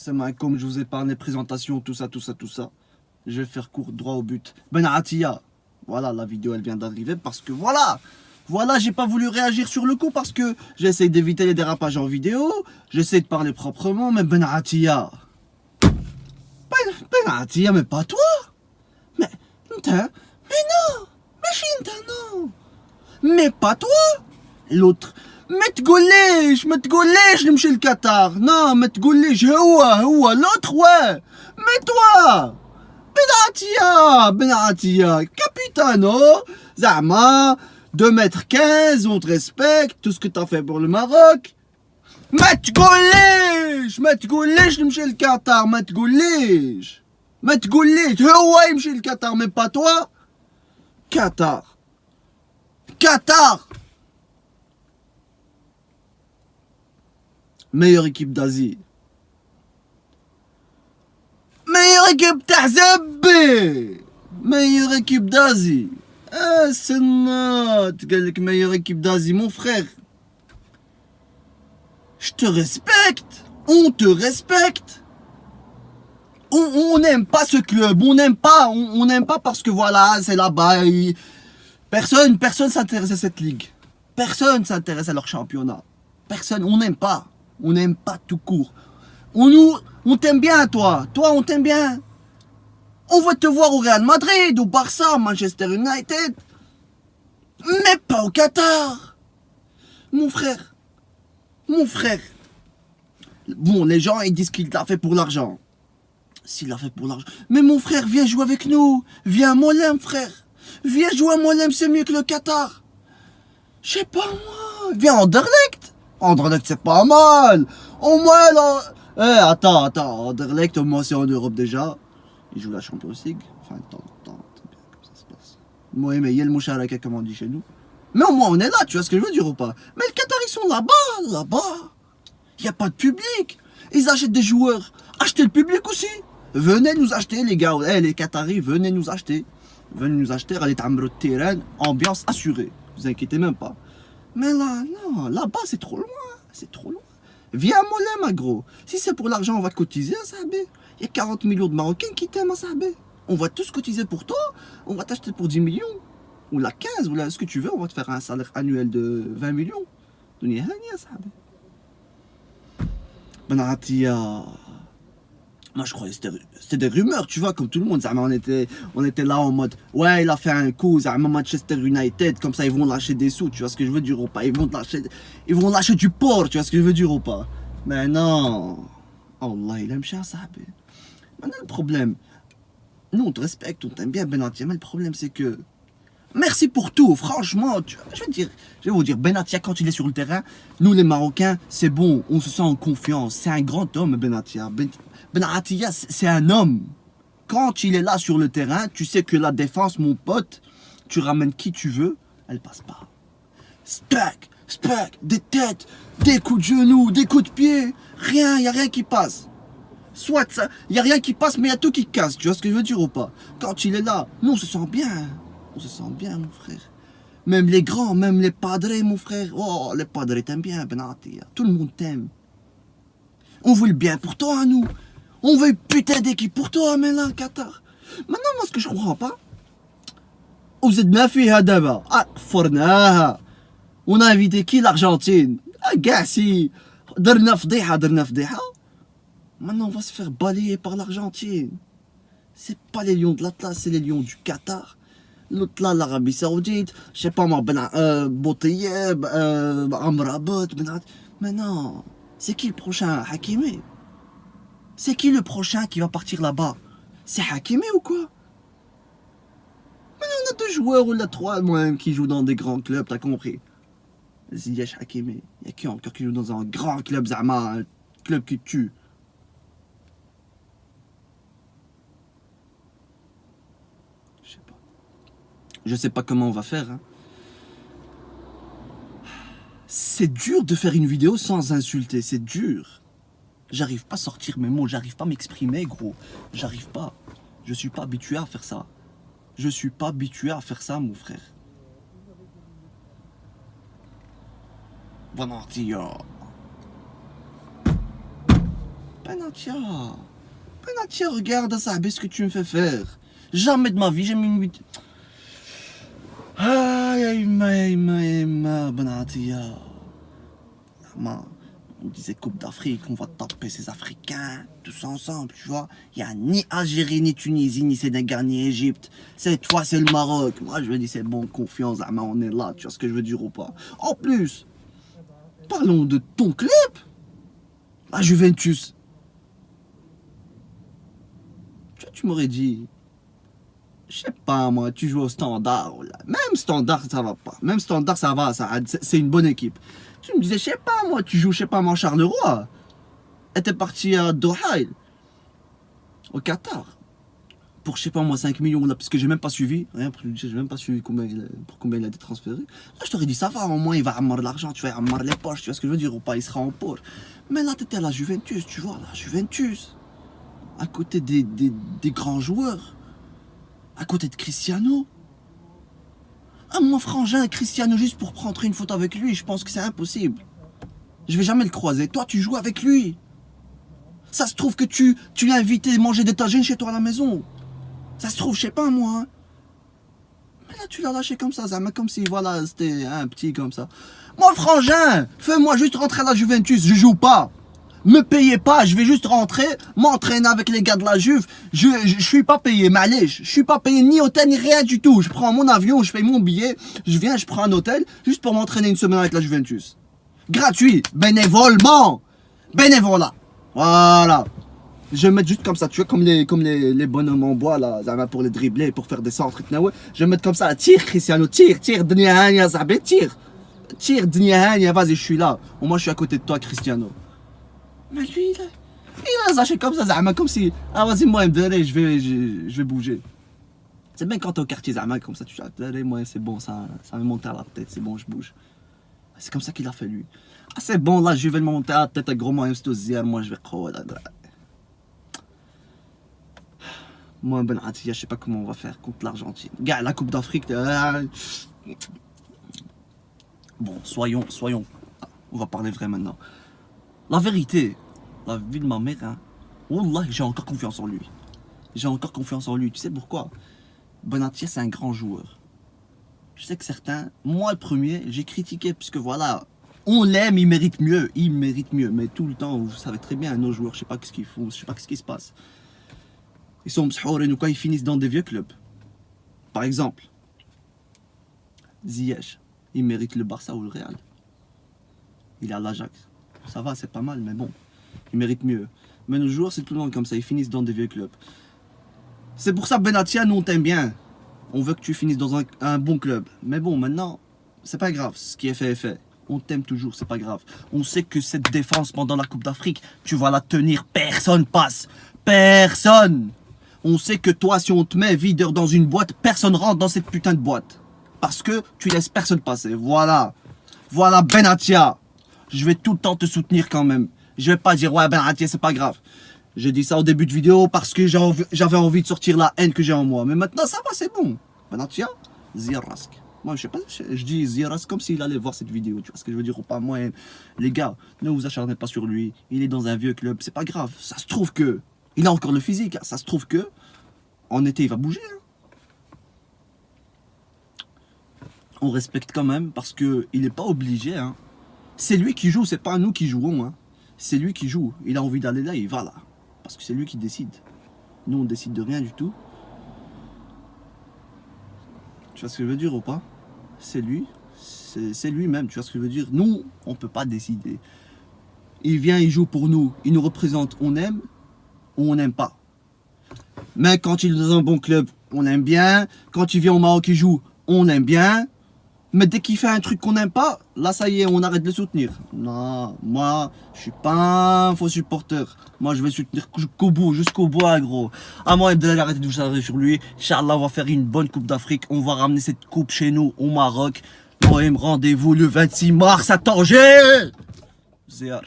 C'est ma, comme je vous ai parlé, présentation, tout ça. Je vais faire court, droit au but. Ben Atia. Voilà, la vidéo, elle vient d'arriver parce que voilà. Voilà, j'ai pas voulu réagir sur le coup parce que j'essaie d'éviter les dérapages en vidéo. J'essaie de parler proprement, mais Ben Atia. Ben Atia, mais pas toi. Mais, mais non. Mais non. Mais pas toi. L'autre. ما تقوليش نمشي لقطر non ما تقوليش هو l'autre ouais mais toi بنعتيا capitano زعما 2 m 15 on te respecte tout ce que t'as fait pour le Maroc ما تقوليش نمشي لقطر ما تقوليش هو يمشي لقطر mais pas toi Qatar meilleure équipe d'Asie. Meilleure équipe d'Asie. Meilleure équipe d'Asie. Ah, c'est notre meilleure équipe d'Asie, mon frère. Je te respecte. On te respecte. On n'aime pas ce club. On n'aime pas parce que voilà, c'est là-bas. Personne s'intéresse à cette ligue. Personne s'intéresse à leur championnat. Personne, on n'aime pas. On n'aime pas tout court. On t'aime bien, toi. Toi, on t'aime bien. On va te voir au Real Madrid, au Barça, Manchester United. Mais pas au Qatar. Mon frère. Bon, les gens, ils disent qu'il l'a fait pour l'argent. S'il l'a fait pour l'argent. Mais mon frère, viens jouer avec nous. Viens à Mollem, frère. Viens jouer à Mollem, c'est mieux que le Qatar. Je sais pas moi. Viens à Anderlecht. Anderlecht, c'est pas mal. Au moins, là... attends. Anderlecht, au moins, c'est en Europe déjà. Ils jouent la Champions League. Enfin, attends, c'est bien comme ça se passe. Moi, mais il y a le moucharaka, comme on dit chez nous. Mais au moins, on est là, tu vois ce que je veux dire ou pas? Mais le Qatar, ils sont là-bas. Il n'y a pas de public. Ils achètent des joueurs. Achetez le public aussi. Venez nous acheter, les gars. Les Qataris, venez nous acheter. Allez, t'ambre de terrain. Ambiance assurée. Vous inquiétez même pas. Mais là, non, là-bas, c'est trop loin. Viens à Mollem, gros. Si c'est pour l'argent, on va te cotiser, Sahabé. Il y a 40 millions de Marocains qui t'aiment, Sahabé. On va tous cotiser pour toi. On va t'acheter pour 10 millions. Ou la 15, ou ce que tu veux. On va te faire un salaire annuel de 20 millions. Dunia Hania, Sahabé. Benatia. Moi, je croyais que c'était des rumeurs, tu vois, comme tout le monde. On était là en mode, ouais, il a fait un coup, Manchester United, comme ça, ils vont lâcher des sous, tu vois ce que je veux dire ou pas. Ils vont lâcher du porc, tu vois ce que je veux dire ou pas. Mais non. Allah, il aime ça, Sahabé. Maintenant, le problème, nous, on te respecte, on t'aime bien, Benatia, mais le problème, c'est que, merci pour tout, franchement, je vais vous dire, Benatia, quand il est sur le terrain, nous, les Marocains, c'est bon, on se sent en confiance. C'est un grand homme, Benatia. Benatia, c'est un homme. Quand il est là sur le terrain, tu sais que la défense, mon pote, tu ramènes qui tu veux, elle passe pas. Spack, des têtes, des coups de genoux, des coups de pied, rien, il n'y a rien qui passe. Soit ça, il n'y a rien qui passe, mais il y a tout qui casse, tu vois ce que je veux dire ou pas? Quand il est là, nous on se sent bien. On se sent bien, mon frère. Même les grands, même les padres, mon frère. Oh, les padres t'aiment bien, Benatia. Tout le monde t'aime. On veut le bien pour toi, nous. On veut une putain d'équipe pour toi, mais là, Qatar. Maintenant, moi, ce que je comprends pas, وزدنا فيها دابا فرناها. On a invité qui? L'Argentine. Gars, si درنا فضيحة. Maintenant, on va se faire balayer par l'Argentine. C'est pas les lions de l'Atlas, c'est les lions du Qatar. L'autre là, l'Arabie Saoudite, je sais pas moi, Boutayeb, Amrabat, mais non, c'est qui le prochain? Hakimi? C'est qui le prochain qui va partir là-bas? C'est Hakimi ou quoi? Maintenant, on a 2 joueurs ou 3 moi-même qui jouent dans des grands clubs, t'as compris? Ziyech Hakimi, il y a qui encore qui joue dans un grand club, Zama, un club qui tue? Je sais pas comment on va faire. Hein. C'est dur de faire une vidéo sans insulter, c'est dur. J'arrive pas à sortir mes mots, j'arrive pas à m'exprimer, gros. J'arrive pas. Je suis pas habitué à faire ça. Mon frère. Bon, Benatia. Benatia, regarde ça, ce que tu me fais faire. Jamais de ma vie, j'ai mis une 8. Aïe, Benatia. On disait Coupe d'Afrique, on va taper ces Africains, tous ensemble, tu vois. Il n'y a ni Algérie, ni Tunisie, ni Sénégal, ni Égypte. Cette fois, c'est le Maroc. Moi, je me dis, c'est bon, confiance, on est là, tu vois ce que je veux dire ou pas. En plus, parlons de ton club, la Juventus. Tu m'aurais dit, je sais pas moi, tu joues au Standard. Même Standard, ça va pas. Même Standard, ça va, c'est une bonne équipe. Tu me disais, je sais pas moi, tu joues, je sais pas moi, Charleroi. Et t'es parti à Doha, au Qatar. Pour, je sais pas moi, 5 millions là, parce que j'ai même pas suivi. Rien pour lui dire, j'ai même pas suivi pour combien il a été transféré. Là, je t'aurais dit, ça va, au moins il va avoir de l'argent, tu vas avoir les poches, tu vois ce que je veux dire ou pas, il sera en pauvre. Mais là, t'étais à la Juventus, tu vois, la Juventus. À côté des grands joueurs. À côté de Cristiano. Ah, mon frangin, Cristiano, juste pour prendre une photo avec lui, je pense que c'est impossible. Je vais jamais le croiser. Toi, tu joues avec lui. Ça se trouve que tu l'as invité à manger des tagines chez toi à la maison. Ça se trouve, je sais pas moi. Hein. Mais là, tu l'as lâché comme ça, comme si, voilà, c'était un petit comme ça. Mon frangin, fais-moi juste rentrer à la Juventus, je joue pas. Me payez pas, je vais juste rentrer, m'entraîner avec les gars de la Juve. Je suis pas payé, malais, je suis pas payé ni hôtel ni rien du tout. Je prends mon avion, je paye mon billet, je viens, je prends un hôtel juste pour m'entraîner une semaine avec la Juventus. Gratuit, bénévolement, bénévolat. Voilà. Je vais mettre juste comme ça, tu vois, comme les bonhommes en bois là, pour les dribbler, pour faire des centres. Je vais mettre comme ça, tire Cristiano, tire, Dnia tire. Tire, Dnia, vas-y, je suis là. Au moins, je suis à côté de toi, Cristiano. Mais lui, il a lâché comme ça, comme si, ah vas-y, moi, je vais bouger. C'est bien quand t'es au quartier, comme ça, tu dis, allez, moi, c'est bon, ça me monte à la tête, c'est bon, je bouge. C'est comme ça qu'il a fait, lui. Ah, c'est bon, là, je vais me monter à la tête, gros, moi, je vais croire. Moi, Benatia, je sais pas comment on va faire contre l'Argentine. Gars, la Coupe d'Afrique, bon, soyons, on va parler vrai maintenant. La vérité, la vie de ma mère, hein, Wallah, j'ai encore confiance en lui. J'ai encore confiance en lui. Tu sais pourquoi? Benatia, c'est un grand joueur. Je sais que certains, moi le premier, j'ai critiqué, puisque voilà, on l'aime, il mérite mieux. Mais tout le temps, vous savez très bien, nos joueurs, je sais pas ce qu'ils font, je sais pas ce qui se passe. Ils sont mshourés ou quoi, ils finissent dans des vieux clubs. Par exemple, Ziyech, il mérite le Barça ou le Real. Il est à l'Ajax. Ça va, c'est pas mal, mais bon, il mérite mieux. Mais nos joueurs, c'est tout le monde comme ça, ils finissent dans des vieux clubs. C'est pour ça, Benatia, nous on t'aime bien. On veut que tu finisses dans un bon club. Mais bon, maintenant, c'est pas grave, ce qui est fait est fait. On t'aime toujours, c'est pas grave. On sait que cette défense pendant la Coupe d'Afrique, tu vas la tenir, personne passe. Personne. On sait que toi, si on te met videur dans une boîte, personne rentre dans cette putain de boîte. Parce que tu laisses personne passer. Voilà. Voilà, Benatia. Je vais tout le temps te soutenir quand même. Je vais pas dire, ouais, Benatia, c'est pas grave. J'ai dit ça au début de vidéo parce que j'avais envie de sortir la haine que j'ai en moi. Mais maintenant, ça va, c'est bon. Benatia, Ziyarask. Moi, je sais pas, je dis Ziyarask comme s'il allait voir cette vidéo. Tu vois ce que je veux dire ou pas? Moi, les gars, ne vous acharnez pas sur lui. Il est dans un vieux club, c'est pas grave. Ça se trouve que il a encore le physique. Ça se trouve que en été, il va bouger. Hein. On respecte quand même parce que il n'est pas obligé. Hein. C'est lui qui joue, c'est pas nous qui jouons. Hein. C'est lui qui joue. Il a envie d'aller là, il va là. Parce que c'est lui qui décide. Nous, on décide de rien du tout. Tu vois ce que je veux dire ou pas? C'est lui. C'est lui-même, tu vois ce que je veux dire? Nous, on ne peut pas décider. Il vient, il joue pour nous. Il nous représente, on aime ou on n'aime pas. Mais quand il est dans un bon club, on aime bien. Quand il vient au Maroc, il joue, on aime bien. Mais dès qu'il fait un truc qu'on n'aime pas, là ça y est, on arrête de le soutenir. Non, moi, je suis pas un faux supporter. Moi, je vais soutenir jusqu'au bout, gros. À moi, Abdelali, arrêtez de vous charger sur lui. Inch'Allah, on va faire une bonne Coupe d'Afrique. On va ramener cette coupe chez nous, au Maroc. Rendez-vous le 26 mars à Tanger. Zéar.